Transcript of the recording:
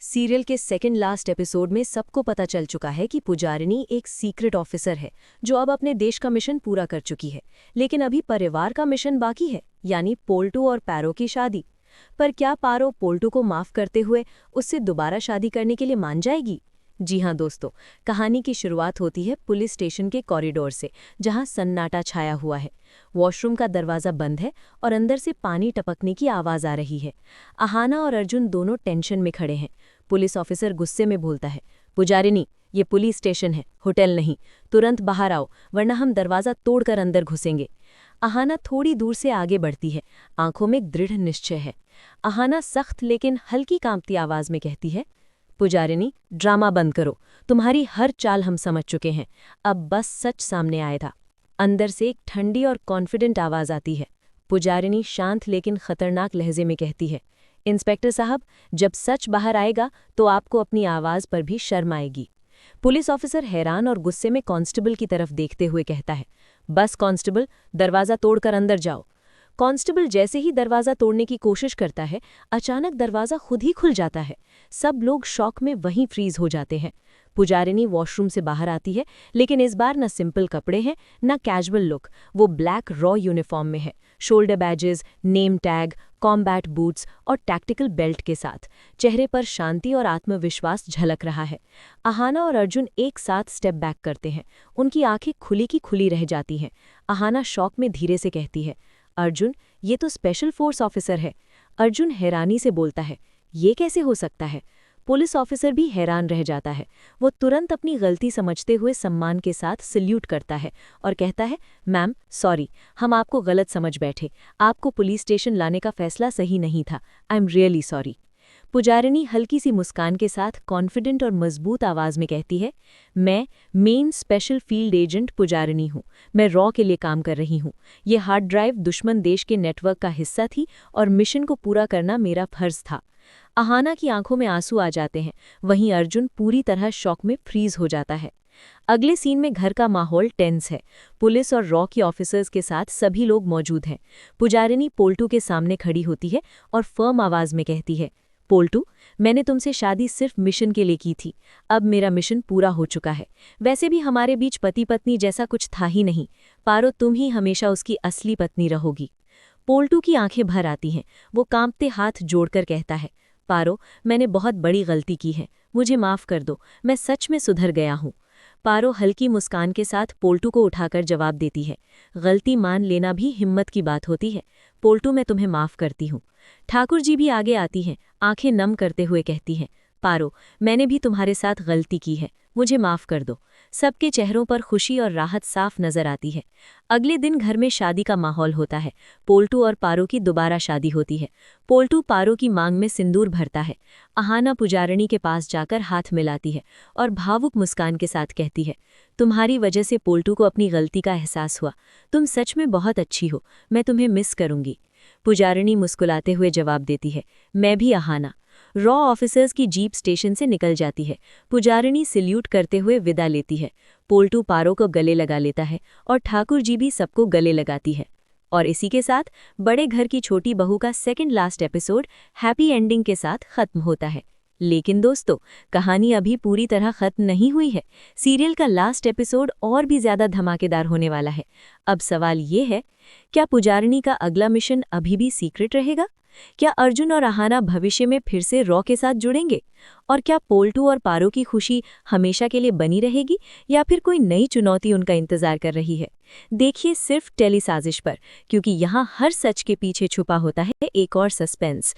Serial के second last episode में सबको पता चल चुका है कि पुजारिनी एक सीक्रेट ऑफिसर है जो अब अपने देश का मिशन पूरा कर चुकी है। लेकिन अभी परिवार का मिशन बाकी है, यानी पोल्टू और पैरो की शादी। पर क्या पारो पोल्टू को माफ करते हुए उससे दोबारा शादी करने के लिए मान जाएगी? जी हाँ दोस्तों, कहानी की शुरुआत होती है पुलिस स्टेशन के कॉरिडोर से, जहां सन्नाटा छाया हुआ है। वॉशरूम का दरवाजा बंद है और अंदर से पानी टपकने की आवाज आ रही है। अहाना और अर्जुन दोनों टेंशन में खड़े हैं। पुलिस ऑफिसर गुस्से में बोलता है, पुजारिनी, ये पुलिस स्टेशन है, होटल नहीं। तुरंत बाहर आओ, वरना हम दरवाजा तोड़कर अंदर घुसेंगे। अहाना थोड़ी दूर से आगे बढ़ती है, आंखों में दृढ़ निश्चय है। अहाना सख्त लेकिन हल्की कांपती आवाज में कहती है, पुजारिनी, ड्रामा बंद करो। तुम्हारी हर चाल हम समझ चुके हैं, अब बस सच सामने आया था। अंदर से एक ठंडी और कॉन्फिडेंट आवाज आती है। पुजारिनी शांत लेकिन खतरनाक लहजे में कहती है, इंस्पेक्टर साहब, जब सच बाहर आएगा तो आपको अपनी आवाज पर भी शर्म आएगी। पुलिस ऑफिसर हैरान और गुस्से में कांस्टेबल की तरफ देखते हुए कहता है, बस कांस्टेबल, दरवाजा तोड़कर अंदर जाओ। कांस्टेबल जैसे ही दरवाजा तोड़ने की कोशिश करता है, अचानक दरवाजा खुद ही खुल जाता है। सब लोग शॉक में वहीं फ्रीज हो जाते हैं। पुजारिनी वॉशरूम से बाहर आती है, लेकिन इस बार न सिंपल कपड़े हैं न कैजुअल लुक। वो ब्लैक रॉ यूनिफॉर्म में है, shoulder badges, name tag, combat boots और टैक्टिकल बेल्ट के साथ। चेहरे पर शांति और आत्मविश्वास झलक रहा है। अहाना और अर्जुन एक साथ स्टेप बैक करते हैं। उनकी आंखें खुली की खुली रह जाती हैं। अहाना शॉक में धीरे से कहती है, अर्जुन, ये तो स्पेशल फोर्स ऑफिसर है। अर्जुन हैरानी से बोलता है, ये कैसे हो सकता है? पुलिस ऑफिसर भी हैरान रह जाता है। वो तुरंत अपनी गलती समझते हुए सम्मान के साथ सल्यूट करता है और कहता है, मैम, सॉरी, हम आपको गलत समझ बैठे। आपको पुलिस स्टेशन लाने का फैसला सही नहीं था। I am really sorry. Pujarini हल्की सी मुस्कान के साथ कॉन्फिडेंट और मजबूत आवाज में कहती है, मैं मेन स्पेशल फील्ड एजेंट पुजारिनी हूँ। मैं रॉ के लिए काम कर रही हूँ। ये हार्ड ड्राइव दुश्मन देश के नेटवर्क का हिस्सा थी और मिशन को पूरा करना मेरा फर्ज था। अहाना की आंखों में आंसू आ जाते हैं, वहीं अर्जुन पूरी तरह शॉक में फ्रीज हो जाता है। अगले सीन में घर का माहौल टेंस है। पुलिस और रॉ के ऑफिसर्स के साथ सभी लोग मौजूद हैं। पुजारिनी पोल्टू के सामने खड़ी होती है और फर्म आवाज में कहती है, पोल्टू, मैंने तुमसे शादी सिर्फ मिशन के लिए की थी। अब मेरा मिशन पूरा हो चुका है। वैसे भी हमारे बीच पति पत्नी जैसा कुछ था ही नहीं। पारो, तुम ही हमेशा उसकी असली पत्नी रहोगी। पोल्टू की आंखें भर आती हैं। वो कांपते हाथ जोड़कर कहता है, पारो, मैंने बहुत बड़ी गलती की है। मुझे माफ कर दो। मैं सच में सुधर गया हूँ। पारो हल्की मुस्कान के साथ पोल्टू को उठाकर जवाब देती है, गलती मान लेना भी हिम्मत की बात होती है। पोल्टू, मैं तुम्हें माफ करती हूँ। ठाकुर जी भी आगे आती हैं, आंखें नम करते हुए कहती हैं, पारो, मैंने भी तुम्हारे साथ गलती की है। मुझे माफ कर दो। सबके चेहरों पर खुशी और राहत साफ नजर आती है। अगले दिन घर में शादी का माहौल होता है। पोल्टू और पारो की दोबारा शादी होती है। पोल्टू पारो की मांग में सिंदूर भरता है। अहाना पुजारिनी के पास जाकर हाथ मिलाती है और भावुक मुस्कान के साथ कहती है, तुम्हारी वजह से पोल्टू को अपनी गलती का एहसास हुआ। तुम सच में बहुत अच्छी हो। मैं तुम्हें मिस करूंगी। पुजारिनी मुस्कुराते हुए जवाब देती है, मैं भी अहाना। रॉ ऑफिसर्स की जीप स्टेशन से निकल जाती है। पुजारिनी सल्यूट करते हुए विदा लेती है। पोल्टू पारो को गले लगा लेता है और ठाकुर जी भी सबको गले लगाती है। और इसी के साथ बड़े घर की छोटी बहू का second last episode happy ending के साथ खत्म होता है। लेकिन दोस्तों, कहानी अभी पूरी तरह खत्म नहीं हुई है। सीरियल का लास्ट एपिसोड और भी ज्यादा धमाकेदार होने वाला है। अब सवाल ये है, क्या पुजारिनी का अगला मिशन अभी भी सीक्रेट रहेगा? क्या अर्जुन और अहाना भविष्य में फिर से रॉ के साथ जुड़ेंगे? और क्या पोल्टू और पारो की खुशी हमेशा के लिए बनी रहेगी, या फिर कोई नई चुनौती उनका इंतजार कर रही है? देखिए सिर्फ टेलीसाजिश पर, क्योंकि यहाँ हर सच के पीछे छुपा होता है एक और सस्पेंस।